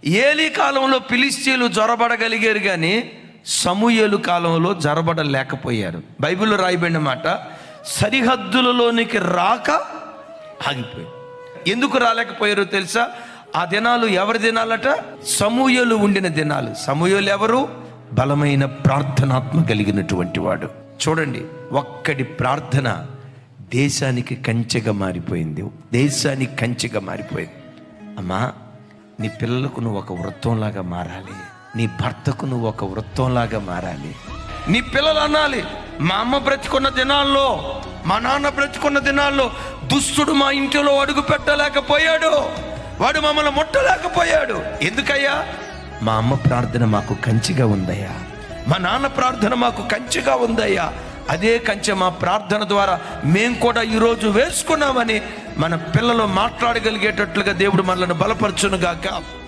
ఏలీ కాలంలో ఫిలిష్తీయులు జొరబడగలిగారు, కానీ సమూయేలు కాలంలో జొరబడలేకపోయారు. బైబిల్లో రాయబడిన మాట, సరిహద్దులలోనికి రాక ఆగిపోయారు. ఎందుకు రాలేకపోయారో తెలుసా? ఆ దినాలు ఎవరి దినాలట? సమూయేలు ఉండిన దినాలు. సమూయేలు ఎవరు? బలమైన ప్రార్థనాత్మ కలిగినటువంటి వాడు. చూడండి, ఒక్కడి ప్రార్థన దేశానికి కంచెగా మారిపోయింది. దేశానికి కంచెగా మారిపోయింది. అమ్మా, నీ పిల్లలకు నువ్వు ఒక వృత్తంలాగా మారాలి. నీ భర్తకు నువ్వు ఒక వృత్తంలాగా మారాలి. నీ పిల్లలు అనాలి, మా అమ్మ బ్రతుకున్న దినాల్లో, మా నాన్న బ్రతుకున్న దినాల్లో దుష్టుడు మా ఇంటిలో అడుగు పెట్టలేకపోయాడు, వాడు మమ్మల్ని ముట్టలేకపోయాడు. ఎందుకయ్యా? మా అమ్మ ప్రార్థన మాకు కంచిగా ఉందయ్యా, మా నాన్న ప్రార్థన మాకు కంచిగా ఉందయ్యా. అదే కంచె మా ప్రార్థన ద్వారా మేము కూడా ఈరోజు వేసుకున్నామని మన పిల్లలు మాట్లాడగలిగేటట్లుగా దేవుడు మనల్ని బలపరచును గాక.